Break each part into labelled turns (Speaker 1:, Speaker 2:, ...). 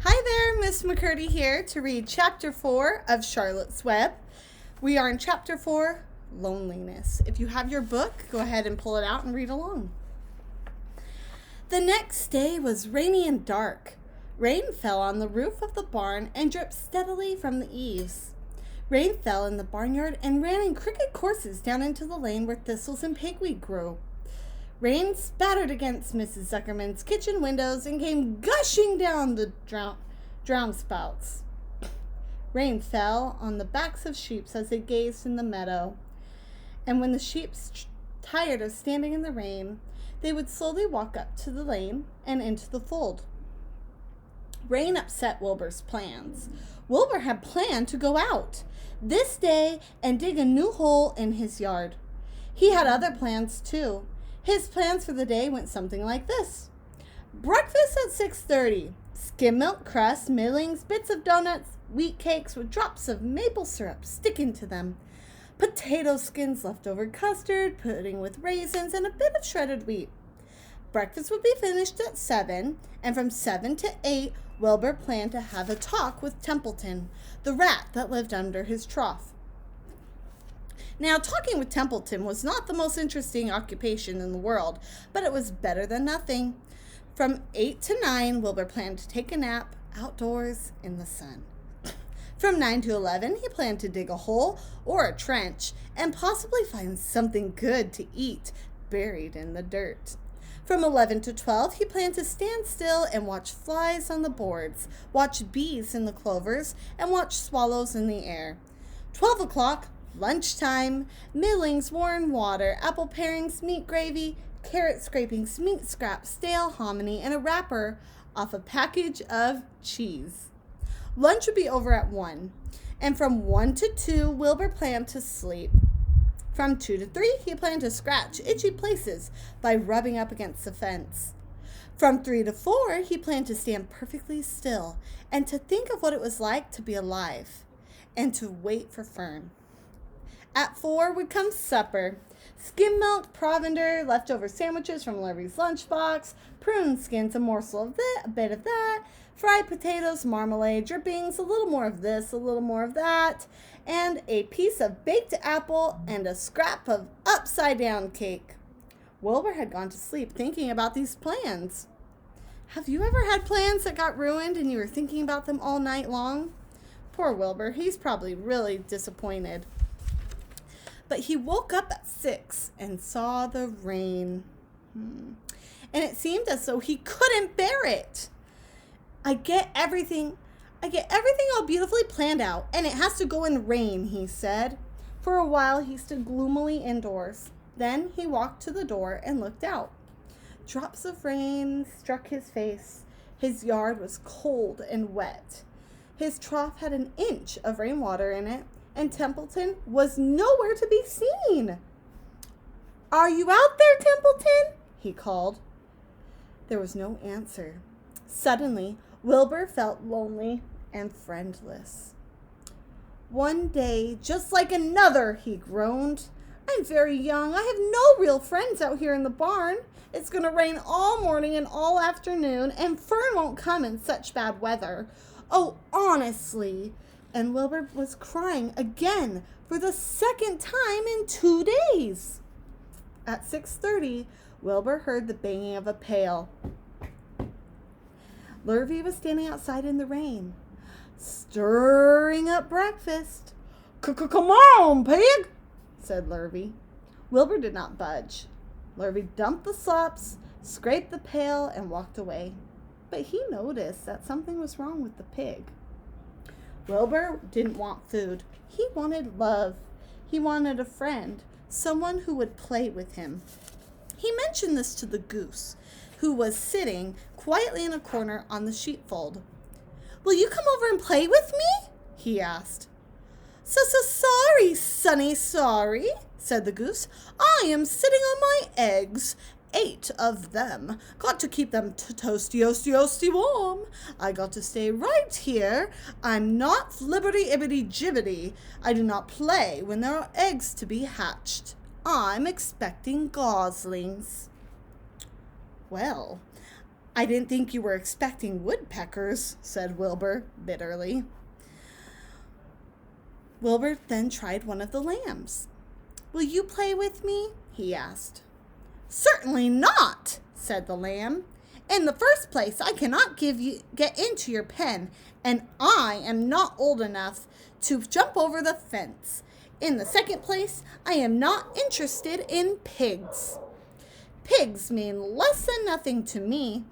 Speaker 1: Hi there, Miss McCurdy here to read Chapter 4 of Charlotte's Web. We are in Chapter 4, Loneliness. If you have your book, go ahead and pull it out and read along. The next day was rainy and dark. Rain fell on the roof of the barn and dripped steadily from the eaves. Rain fell in the barnyard and ran in crooked courses down into the lane where thistles and pigweed grew. Rain spattered against Mrs. Zuckerman's kitchen windows and came gushing down the downspouts. Rain fell on the backs of sheep as they gazed in the meadow. And when the sheep tired of standing in the rain, they would slowly walk up to the lane and into the fold. Rain upset Wilbur's plans. Wilbur had planned to go out this day and dig a new hole in his yard. He had other plans too. His plans for the day went something like this. Breakfast at 6:30. Skim milk crust, millings, bits of donuts, wheat cakes with drops of maple syrup sticking to them. Potato skins, leftover custard, pudding with raisins, and a bit of shredded wheat. Breakfast would be finished at 7, and from 7 to 8, Wilbur planned to have a talk with Templeton, the rat that lived under his trough. Now, talking with Templeton was not the most interesting occupation in the world, but it was better than nothing. From 8 to 9, Wilbur planned to take a nap outdoors in the sun. From 9 to 11, he planned to dig a hole or a trench and possibly find something good to eat buried in the dirt. From 11 to 12, he planned to stand still and watch flies on the boards, watch bees in the clovers, and watch swallows in the air. 12 o'clock, lunchtime, millings, warm water, apple parings, meat gravy, carrot scrapings, meat scraps, stale hominy, and a wrapper off a package of cheese. Lunch would be over at 1, and from 1 to 2, Wilbur planned to sleep. From 2 to 3, he planned to scratch itchy places by rubbing up against the fence. From 3 to 4, he planned to stand perfectly still and to think of what it was like to be alive and to wait for Fern. At 4 would come supper. Skim milk, provender, leftover sandwiches from Larry's lunchbox, prune skins, a morsel of this, a bit of that, fried potatoes, marmalade, drippings, a little more of this, a little more of that, and a piece of baked apple and a scrap of upside-down cake. Wilbur had gone to sleep thinking about these plans. Have you ever had plans that got ruined and you were thinking about them all night long? Poor Wilbur, he's probably really disappointed. But he woke up at 6 and saw the rain. And it seemed as though he couldn't bear it. I get everything all beautifully planned out, and it has to go in rain, he said. For a while, he stood gloomily indoors. Then he walked to the door and looked out. Drops of rain struck his face. His yard was cold and wet. His trough had an inch of rainwater in it, and Templeton was nowhere to be seen. "Are you out there, Templeton?" he called. There was no answer. Suddenly, Wilbur felt lonely and friendless. "One day, just like another," he groaned. "I'm very young. I have no real friends out here in the barn. It's going to rain all morning and all afternoon, and Fern won't come in such bad weather. Oh, honestly." And Wilbur was crying again for the second time in 2 days. At 6:30, Wilbur heard the banging of a pail. Lurvy was standing outside in the rain, stirring up breakfast. "Come on, pig," said Lurvy. Wilbur did not budge. Lurvy dumped the slops, scraped the pail, and walked away. But he noticed that something was wrong with the pig. Wilbur didn't want food. He wanted love. He wanted a friend, someone who would play with him. He mentioned this to the goose, who was sitting quietly in a corner on the sheepfold. "Will you come over and play with me?" he asked. So sorry, Sonny, sorry," said the goose. "I am sitting on my eggs. 8 of them. Got to keep them toasty warm. I got to stay right here. I'm not flibberty-ibbity-jibbity. I do not play when there are eggs to be hatched. I'm expecting goslings." Well, I didn't think you were expecting woodpeckers, said Wilbur bitterly. Wilbur then tried one of the lambs. Will you play with me? He asked. Certainly not, said the lamb. In the first place, I cannot get into your pen, and I am not old enough to jump over the fence. In the second place, I am not interested in pigs. Pigs mean less than nothing to me.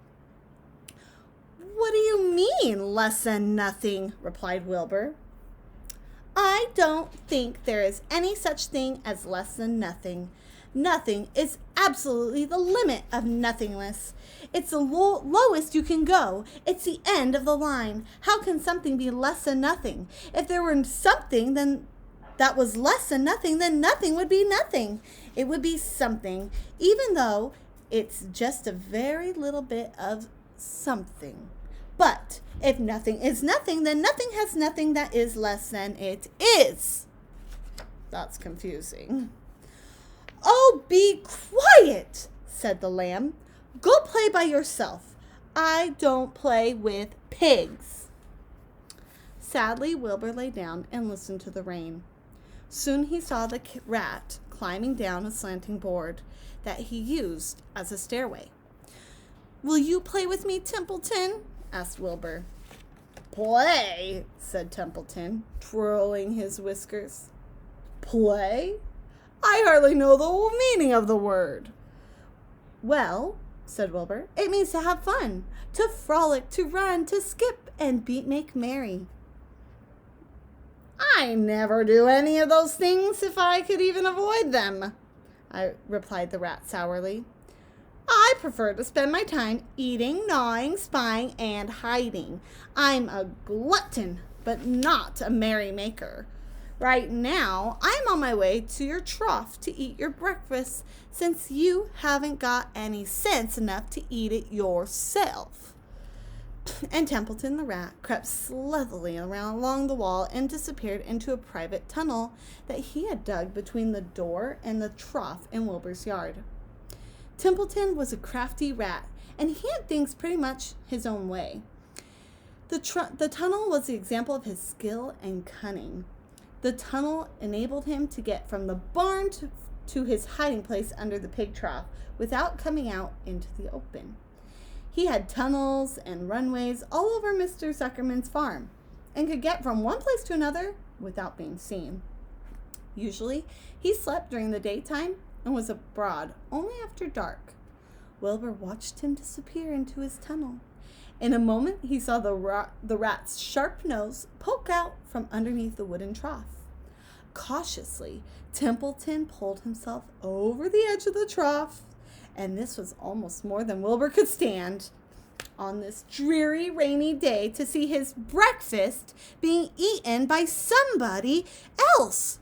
Speaker 1: What do you mean, less than nothing? Replied Wilbur. I don't think there is any such thing as less than nothing. Nothing is absolutely the limit of nothingness. It's the lowest you can go. It's the end of the line. How can something be less than nothing? If there were something that was less than nothing, then nothing would be nothing. It would be something, even though it's just a very little bit of something. But if nothing is nothing, then nothing has nothing that is less than it is. That's confusing. Oh, be quiet, said the lamb. Go play by yourself. I don't play with pigs. Sadly, Wilbur lay down and listened to the rain. Soon he saw the rat climbing down a slanting board that he used as a stairway. Will you play with me, Templeton? Asked Wilbur. Play, said Templeton, twirling his whiskers. Play? I hardly know the meaning of the word. Well, said Wilbur, it means to have fun, to frolic, to run, to skip, and make merry. I never do any of those things if I could even avoid them, replied the rat sourly. I prefer to spend my time eating, gnawing, spying, and hiding. I'm a glutton, but not a merrymaker. Right now, I'm on my way to your trough to eat your breakfast, since you haven't got any sense enough to eat it yourself. And Templeton the rat crept slowly along the wall and disappeared into a private tunnel that he had dug between the door and the trough in Wilbur's yard. Templeton was a crafty rat, and he had things pretty much his own way. The tunnel was the example of his skill and cunning. The tunnel enabled him to get from the barn to his hiding place under the pig trough without coming out into the open. He had tunnels and runways all over Mr. Zuckerman's farm and could get from one place to another without being seen. Usually, he slept during the daytime and was abroad only after dark. Wilbur watched him disappear into his tunnel. In a moment, he saw the rat's sharp nose poke out from underneath the wooden trough. Cautiously, Templeton pulled himself over the edge of the trough, and this was almost more than Wilbur could stand on this dreary, rainy day to see his breakfast being eaten by somebody else.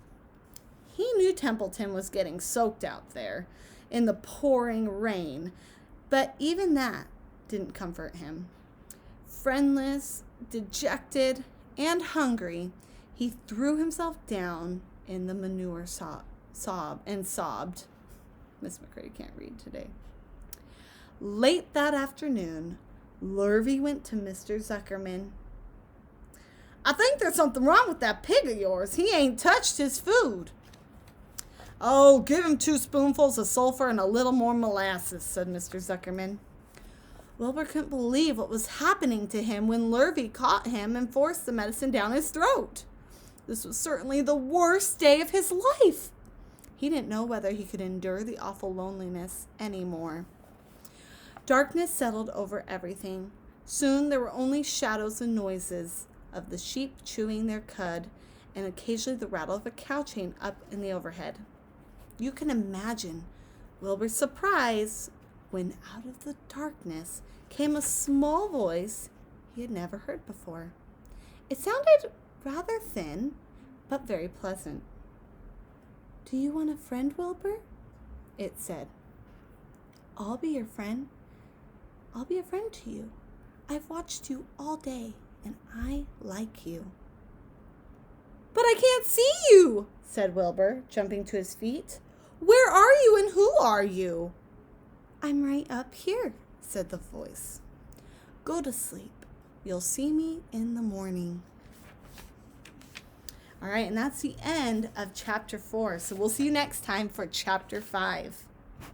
Speaker 1: He knew Templeton was getting soaked out there in the pouring rain, but even that didn't comfort him. Friendless, dejected, and hungry, he threw himself down in the manure and sobbed. Miss McCurdy can't read today. Late that afternoon, Lurvy went to Mr. Zuckerman. I think there's something wrong with that pig of yours. He ain't touched his food. Oh, give him 2 spoonfuls of sulfur and a little more molasses, said Mr. Zuckerman. Wilbur couldn't believe what was happening to him when Lurvy caught him and forced the medicine down his throat. This was certainly the worst day of his life. He didn't know whether he could endure the awful loneliness anymore. Darkness settled over everything. Soon there were only shadows and noises of the sheep chewing their cud and occasionally the rattle of a cow chain up in the overhead. You can imagine Wilbur's surprise when out of the darkness came a small voice he had never heard before. It sounded rather thin, but very pleasant. Do you want a friend, Wilbur? It said. I'll be your friend. I'll be a friend to you. I've watched you all day, and I like you. But I can't see you, said Wilbur, jumping to his feet. Where are you and who are you? I'm right up here, said the voice. Go to sleep. You'll see me in the morning. All right, and that's the end of chapter 4. So we'll see you next time for chapter 5.